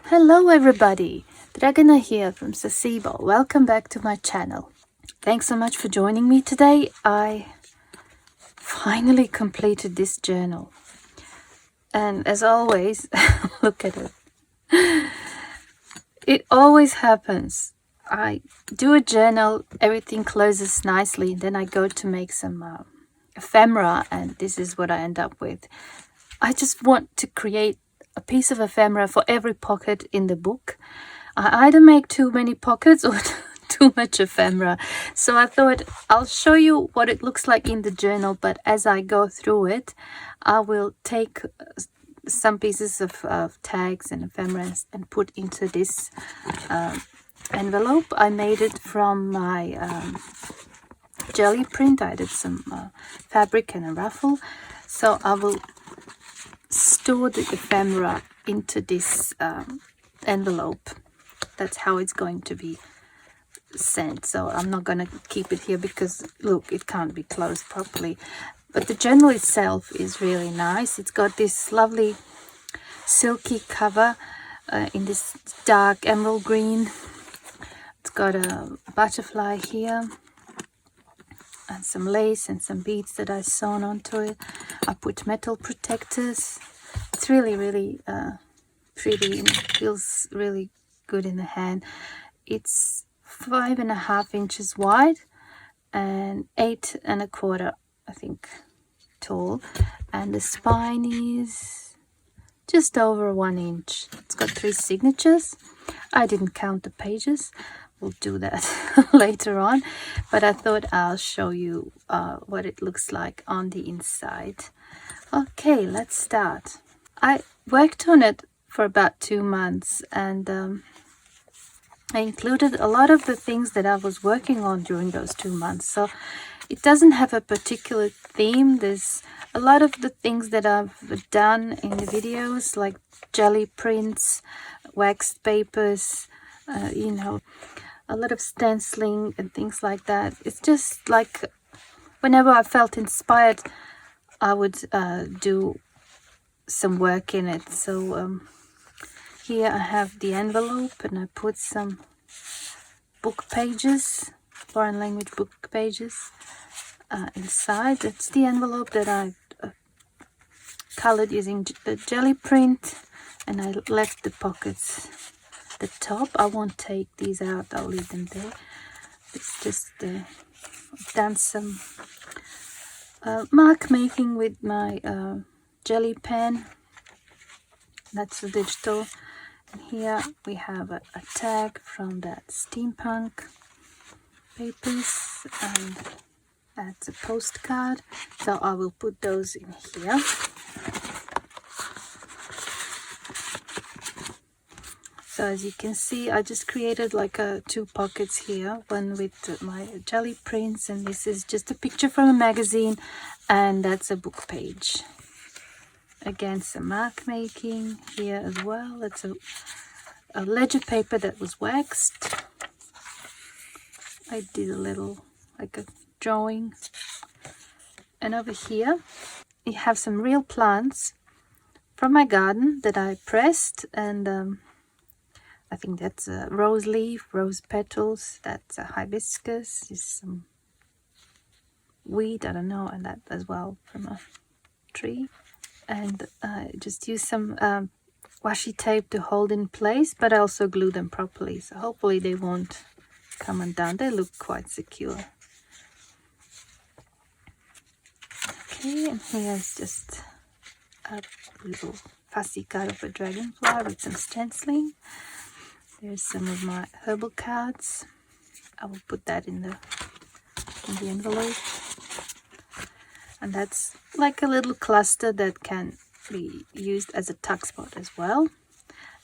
Hello everybody, Dragana here from Saacibo. Welcome back to my channel. Thanks so much for joining me today. I finally completed this journal. And as always, look at it. It always happens. I do a journal, everything closes nicely, and then I go to make some ephemera, and this is what I end up with. I just want to create a piece of ephemera for every pocket in the book. I either make too many pockets or too much ephemera. So I thought I'll show you what it looks like in the journal, but as I go through it, I will take some pieces of tags and ephemera and put into this envelope. I made it from my jelly print. I did some fabric and a ruffle. So I will store the ephemera into this envelope. That's how it's going to be sent. So I'm not going to keep it here because look, it can't be closed properly. But the journal itself is really nice. It's got this lovely silky cover in this dark emerald green. It's got a butterfly here and some lace and some beads that I sewn onto it. I put metal protectors. It's really pretty and it feels really good in the hand. It's 5.5 inches wide and 8.25, I think, tall, and the spine is just over 1 inch. It's got 3 signatures. I didn't count the pages. We'll do that later on, but I thought I'll show you what it looks like on the inside. Okay, let's start. I worked on it for about 2 months, and I included a lot of the things that I was working on during those 2 months. So it doesn't have a particular theme. There's a lot of the things that I've done in the videos, like jelly prints, waxed papers, you know, a lot of stenciling and things like that. It's just like whenever I felt inspired, I would do some work in it. So here I have the envelope, and I put some book pages, foreign language book pages inside. That's the envelope that I colored using the jelly print, and I left the pockets at the top. I won't take these out, I'll leave them there. It's just I've done some mark making with my jelly pen. That's the digital. And here we have a tag from that Steampunk papers, and that's a postcard. So I will put those in here. So as you can see, I just created like 2 pockets here, one with my jelly prints, and this is just a picture from a magazine, and that's a book page. Again, some mark making here as well. It's a ledger paper that was waxed. I did a little, like a drawing. And over here, you have some real plants from my garden that I pressed, and I think that's a rose leaf, rose petals. That's a hibiscus. Is some weed, I don't know, and that as well from a tree. And just use some washi tape to hold in place, but I also glue them properly, so hopefully they won't come undone. They look quite secure. Okay, and here's just a little fussy card of a dragonfly with some stenciling. There's some of my herbal cards. I will put that in the envelope. And that's like a little cluster that can be used as a tuck spot as well.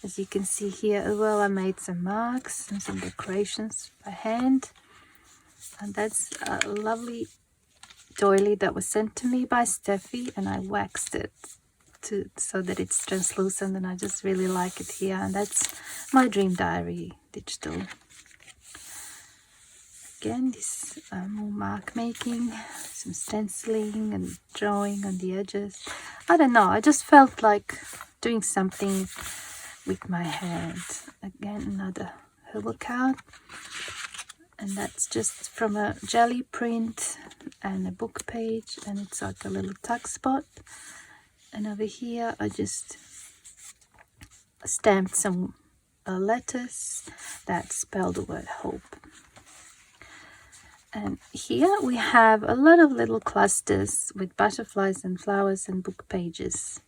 As you can see here as well, I made some marks and some decorations by hand. And that's a lovely doily that was sent to me by Steffi, and I waxed it so that it's translucent, and I just really like it here. And that's my dream diary digital. Again, this more mark making, some stenciling and drawing on the edges. I don't know, I just felt like doing something with my hand. Again, another Herbal card, and that's just from a jelly print and a book page, and it's like a little tuck spot. And over here I just stamped some letters that spell the word hope. And here we have a lot of little clusters with butterflies and flowers and book pages.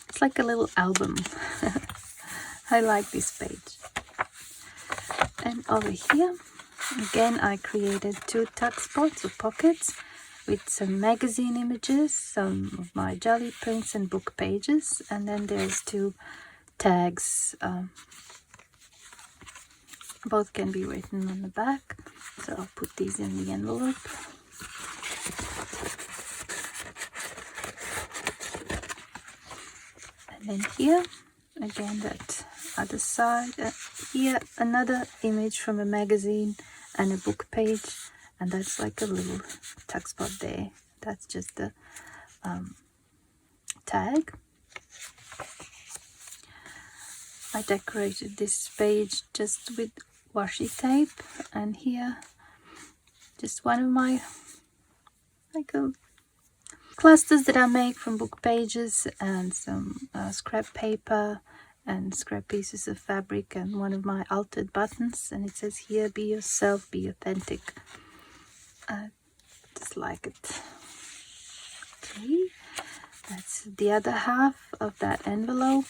It's like a little album. I like this page. And over here, again, I created 2 tuck spots or pockets with some magazine images, some of my jelly prints and book pages. And then there's 2 tags. Both can be written on the back. So I'll put these in the envelope. And then here, again, that other side. Here, another image from a magazine and a book page. And that's like a little tuck spot there. That's just the tag. I decorated this page just with washi tape, and here just one of my clusters that I make from book pages, and some scrap paper and scrap pieces of fabric, and one of my altered buttons, and it says here, be yourself, be authentic. Just like it. Okay, that's the other half of that envelope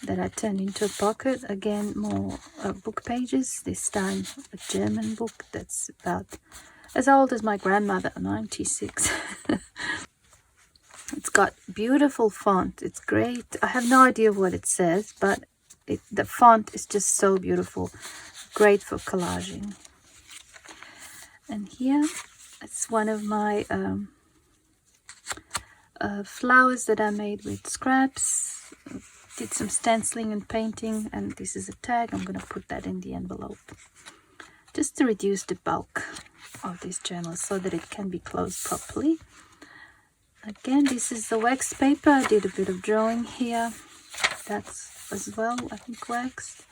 that I turned into a pocket. Again, more book pages, this time a German book that's about as old as my grandmother, 96. It's got beautiful font. It's great. I have no idea what it says, but the font is just so beautiful. Great for collaging. And here, it's one of my flowers that I made with scraps. Did some stenciling and painting, and this is a tag. I'm going to put that in the envelope just to reduce the bulk of this journal so that it can be closed properly. Again, this is the wax paper. I did a bit of drawing here. That's as well, I think, waxed.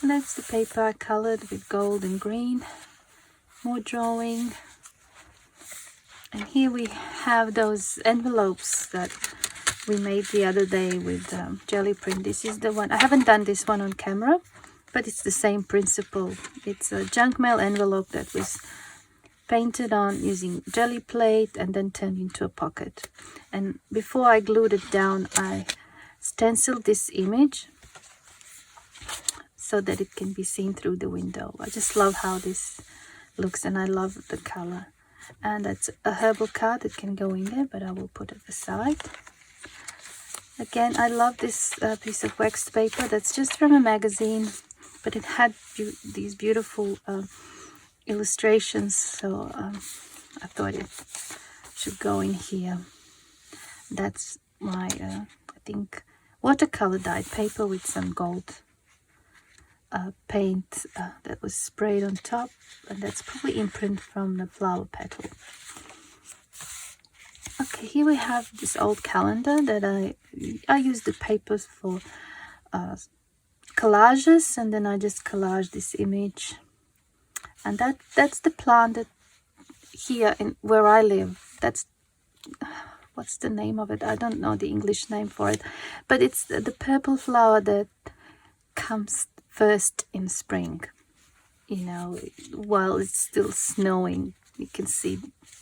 And that's the paper I colored with gold and green. More drawing. And here we have those envelopes that we made the other day with jelly print. This is the one. I haven't done this one on camera, but it's the same principle. It's a junk mail envelope that was painted on using jelly plate and then turned into a pocket. And before I glued it down, I stenciled this image so that it can be seen through the window. I just love how this looks, and I love the color. And that's a Herbal card that can go in there, but I will put it aside. Again, I love this piece of waxed paper that's just from a magazine, but it had these beautiful illustrations, so I thought it should go in here. That's my, I think, watercolor dyed paper with some gold paint that was sprayed on top, and that's probably imprint from the flower petal. Okay, here we have this old calendar that I used the papers for collages, and then I just collaged this image. And that's the plant that here in where I live. That's, what's the name of it? I don't know the English name for it, but it's the purple flower that comes first in spring. You know, while it's still snowing, you can see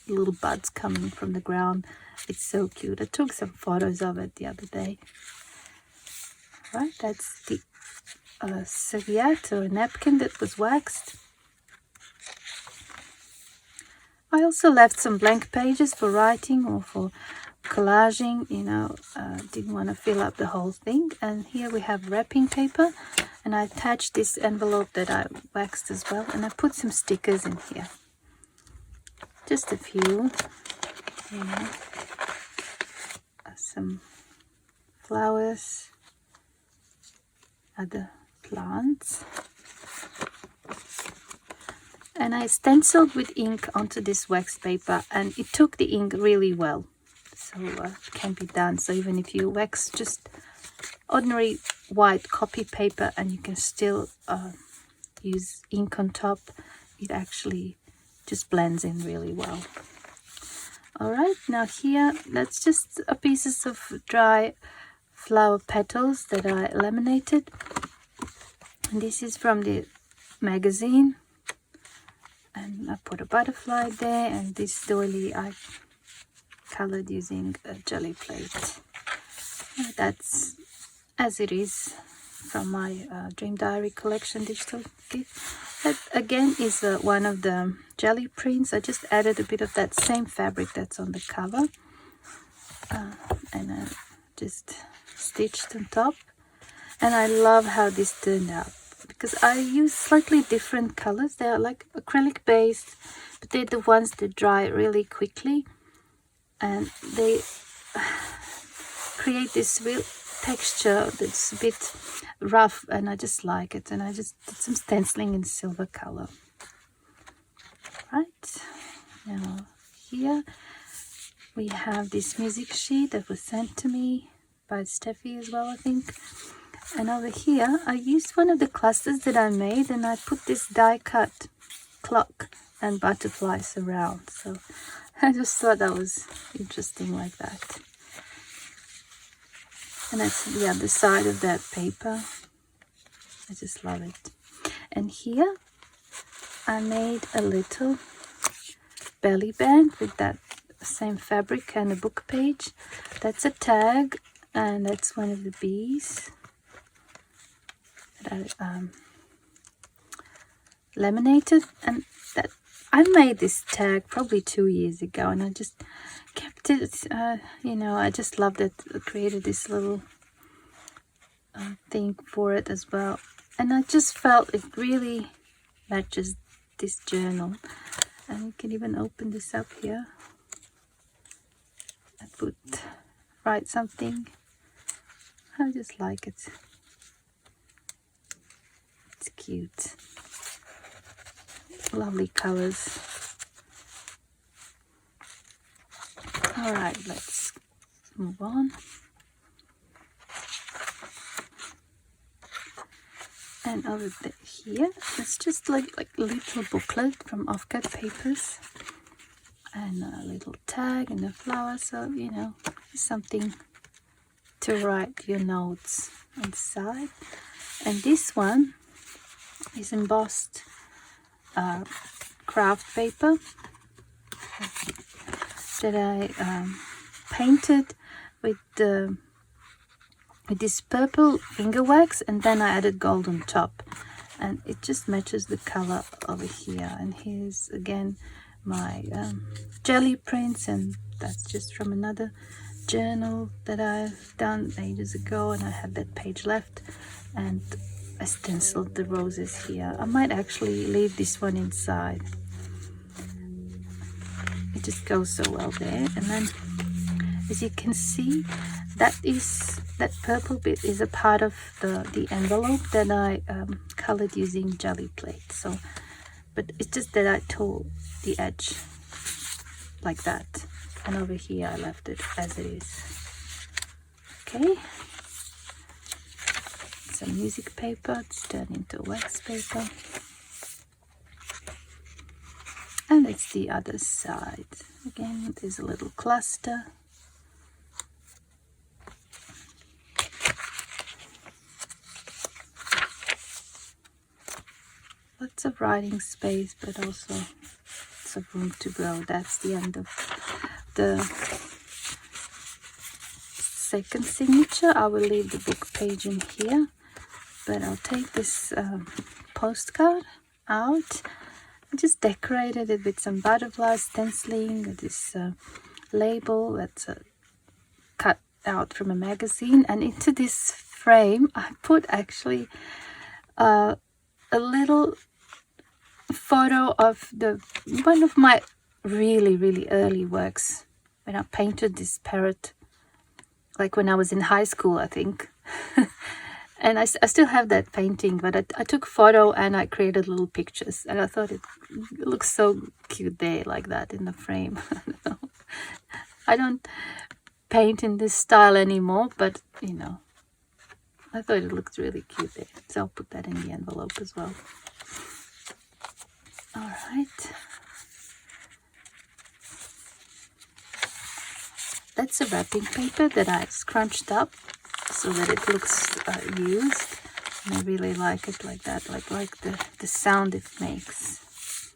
little buds coming from the ground. It's so cute. I took some photos of it the other day. Right, that's the serviette or napkin that was waxed. I also left some blank pages for writing or for collaging, you know, didn't want to fill up the whole thing. And here we have wrapping paper, and I attached this envelope that I waxed as well, and I put some stickers in here. Just a few, you know, some flowers, other plants. And I stenciled with ink onto this wax paper, and it took the ink really well. So it can be done. So even if you wax just ordinary white copy paper and you can still use ink on top, it actually just blends in really well. All right, now here, that's just pieces of dry flower petals that I laminated. And this is from the magazine. And I put a butterfly there, and this doily I colored using a jelly plate. That's as it is from my Dream Diary collection digital kit. That again is one of the jelly prints. I just added a bit of that same fabric that's on the cover, and I just stitched on top. And I love how this turned out, because I use slightly different colors. They are like acrylic based, but they're the ones that dry really quickly, and they create this real texture that's a bit rough, and I just like it. And I just did some stenciling in silver color. Right, now here we have this music sheet that was sent to me by Steffi as well, I think. And over here I used one of the clusters that I made, and I put this die cut clock and butterflies around. So I just thought that was interesting like that. And that's the other side of that paper. I just love it. And here I made a little belly band with that same fabric and a book page. That's a tag, and that's one of the bees that I laminated. And that I made this tag probably 2 years ago, and I just kept it. You know, I just loved it. I created this little thing for it as well, and I just felt it really matches this journal. And you can even open this up here and write something. I just like it. It's cute. Lovely colors. All right, let's move on. And over here, it's just like a little booklet from offcut papers, and a little tag and a flower. So, you know, something to write your notes inside. And this one is embossed craft paper that I painted with this purple finger wax, and then I added gold on top, and it just matches the color over here. And here's again my jelly prints, and that's just from another journal that I've done ages ago, and I have that page left. And I stenciled the roses here. I might actually leave this one inside. It just goes so well there. And then, as you can see, that purple bit is a part of the envelope that I colored using jelly plate. So, but it's just that I tore the edge like that, and over here I left it as it is. Okay, some music paper. It's turned into wax paper, and it's the other side. Again, there's a little cluster. Lots of writing space, but also lots of room to grow. That's the end of the second signature. I will leave the book page in here, but I'll take this postcard out. I just decorated it with some butterflies, stenciling, this label that's cut out from a magazine, and into this frame I put actually a little photo of one of my really early works, when I painted this parrot, like when I was in high school, I think. And I still have that painting, but I took a photo and I created little pictures, and I thought it looks so cute there like that in the frame. I don't paint in this style anymore, but you know, I thought it looked really cute there, so I'll put that in the envelope as well. All right. That's a wrapping paper that I scrunched up so that it looks used. And I really like it like that, like the sound it makes.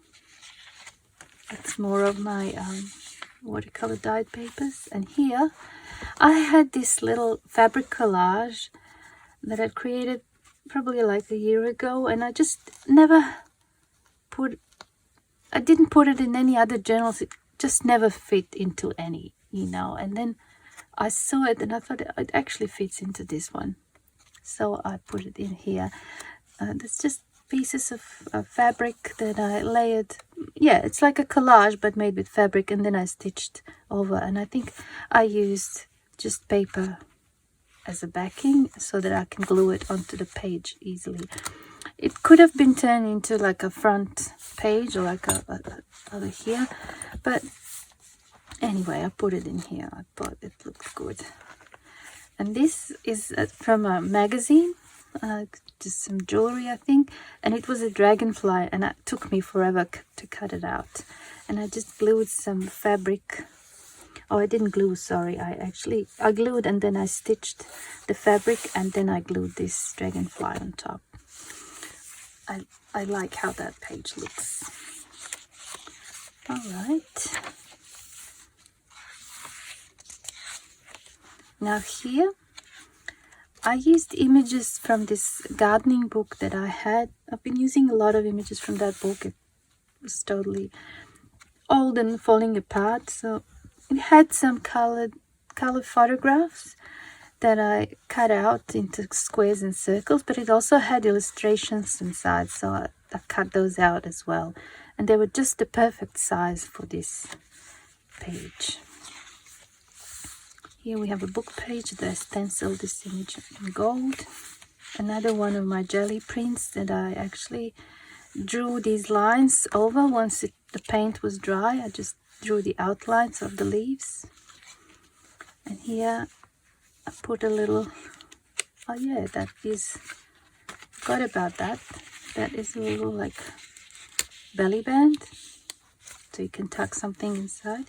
That's more of my watercolor dyed papers. And here I had this little fabric collage that I created probably like a year ago, and I just never I didn't put it in any other journals. It just never fit into any, you know. And then I saw it and I thought it actually fits into this one, so I put it in here. That's just pieces of fabric that I layered. Yeah, it's like a collage but made with fabric, and then I stitched over. And I think I used just paper as a backing so that I can glue it onto the page easily. It could have been turned into like a front page or like a over here, but anyway, I put it in here. I thought it looked good. And this is from a magazine, just some jewelry, I think, and it was a dragonfly, and it took me forever to cut it out. And I just glued some fabric. Oh, I didn't glue, sorry. I glued and then I stitched the fabric, and then I glued this dragonfly on top. I like how that page looks. All right. Now here, I used images from this gardening book that I had. I've been using a lot of images from that book. It was totally old and falling apart, so it had some color photographs that I cut out into squares and circles, but it also had illustrations inside, so I cut those out as well. And they were just the perfect size for this page. Here we have a book page that I stenciled this image in gold. Another one of my jelly prints that I actually drew these lines over. Once the paint was dry, I just drew the outlines of the leaves. And here I put a little, oh yeah, that is, forgot about that. That is a little like belly band, so you can tuck something inside.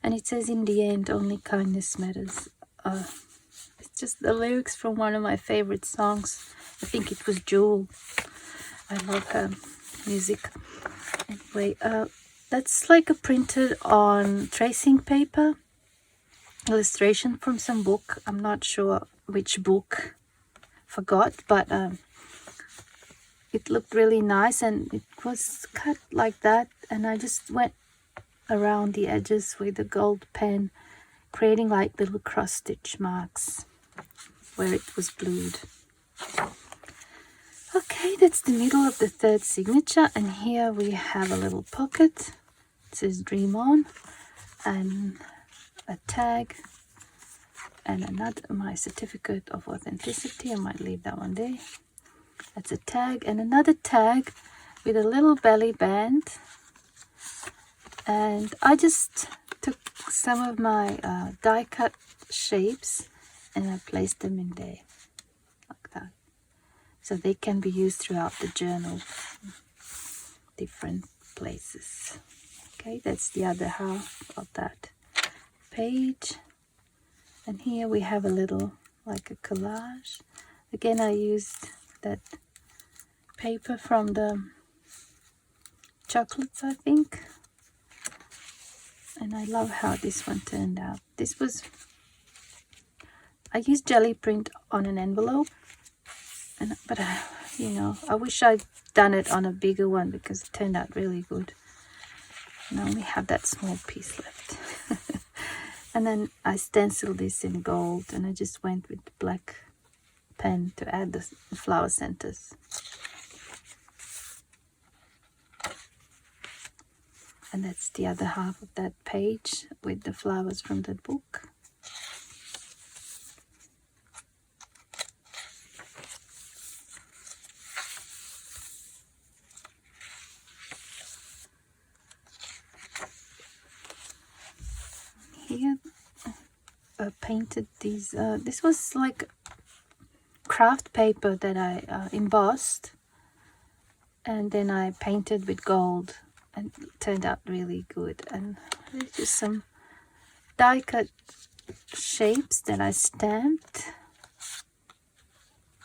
And it says, in the end, only kindness matters. It's just the lyrics from one of my favorite songs. I think it was Jewel. I love her music. Anyway, that's like a printed on tracing paper illustration from some book. I'm not sure which book, forgot, but it looked really nice, and it was cut like that, and I just went around the edges with a gold pen, creating like little cross stitch marks where it was glued. Okay, that's the middle of the third signature, and here we have a little pocket. It says Dream On, and a tag, and another, my certificate of authenticity. I might leave that one there. That's a tag, and another tag with a little belly band. And I just took some of my die cut shapes and I placed them in there like that, so they can be used throughout the journal, different places. Okay, that's the other half of that page. And here we have a little like a collage. Again, I used that paper from the chocolates, I think. And I love how this one turned out. This was, I used jelly print on an envelope, but you know, I wish I'd done it on a bigger one because it turned out really good. And I only have that small piece left. And then I stenciled this in gold, and I just went with the black pen to add the flower centers. And that's the other half of that page with the flowers from the book. Here I painted these, this was like craft paper that I embossed, and then I painted with gold, and it turned out really good. And there's just some die cut shapes that I stamped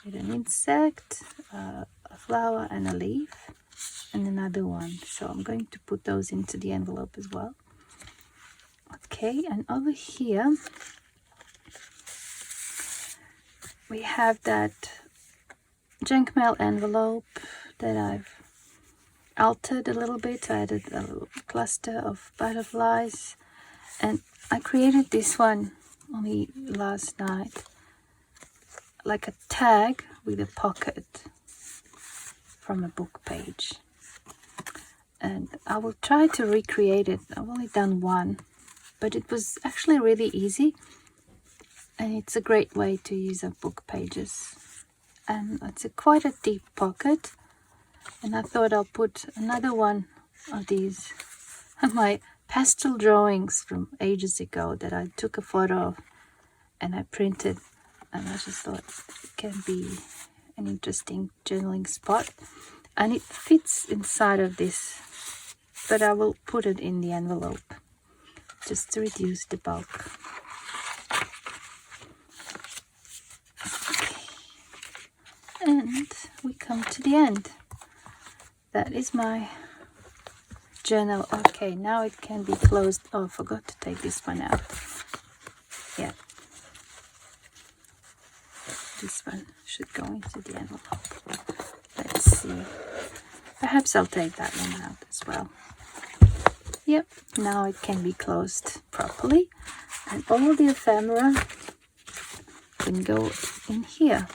with an insect, a flower and a leaf, and another one. So I'm going to put those into the envelope as well. Okay, and over here we have that junk mail envelope that I've altered a little bit. I added a little cluster of butterflies, and I created this one only last night, like a tag with a pocket from a book page. And I will try to recreate it. I've only done one, but it was actually really easy, and it's a great way to use up book pages. And it's quite a deep pocket, and I thought I'll put another one of these, my pastel drawings from ages ago that I took a photo of and I printed, and I just thought it can be an interesting journaling spot, and it fits inside of this, but I will put it in the envelope just to reduce the bulk. And we come to the end. That is my journal. Okay, now it can be closed. Oh, I forgot to take this one out. Yeah, this one should go into the envelope. Let's see, perhaps I'll take that one out as well. Yep, now it can be closed properly, and all the ephemera can go in here.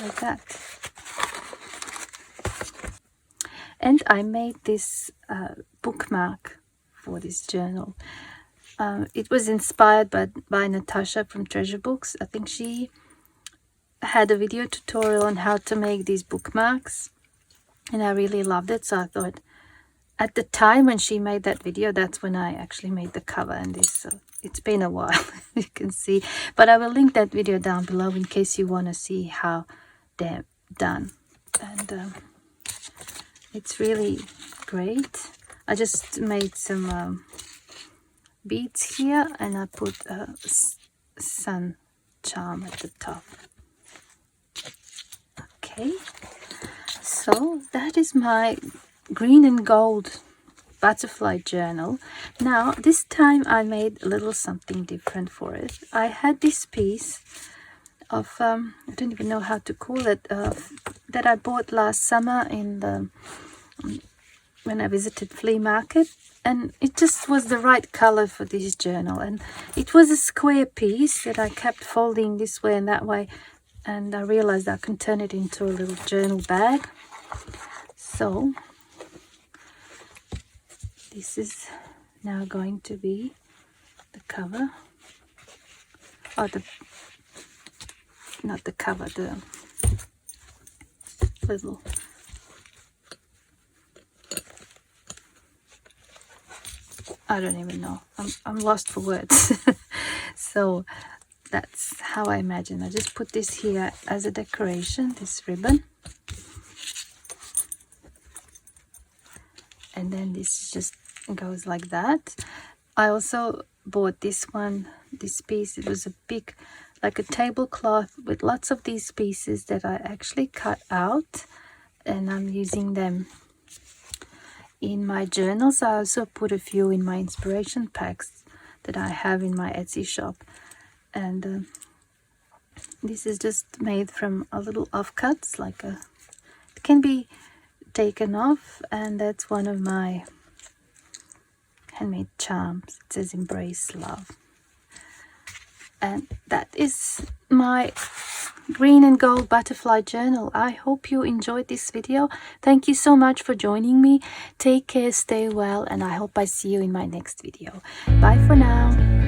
Like that. And I made this bookmark for this journal. It was inspired by Natasha from Treasure Books. I think she had a video tutorial on how to make these bookmarks, and I really loved it. So I thought, at the time when she made that video, that's when I actually made the cover and this. So it's been a while, you can see, but I will link that video down below in case you want to see how they're done. And it's really great. I just made some beads here, and I put a sun charm at the top. Okay, so that is my green and gold butterfly journal. Now this time I made a little something different for it. I had this piece of I don't even know how to call it, that I bought last summer in the when I visited flea market, and it just was the right color for this journal. And it was a square piece that I kept folding this way and that way, and I realized I can turn it into a little journal bag. So this is now going to be the cover, or not the cover, the little I don't even know. I'm lost for words. So that's how I imagine. I just put this here as a decoration, this ribbon. And then this just goes like that. I also bought this piece. It was a big, like a tablecloth with lots of these pieces that I actually cut out, and I'm using them in my journals. I also put a few in my inspiration packs that I have in my Etsy shop. And this is just made from a little offcuts, like it can be taken off, and that's one of my handmade charms. It says embrace love. And that is my green and gold butterfly journal. I hope you enjoyed this video. Thank you so much for joining me. Take care, stay well, and I hope I see you in my next video. Bye for now.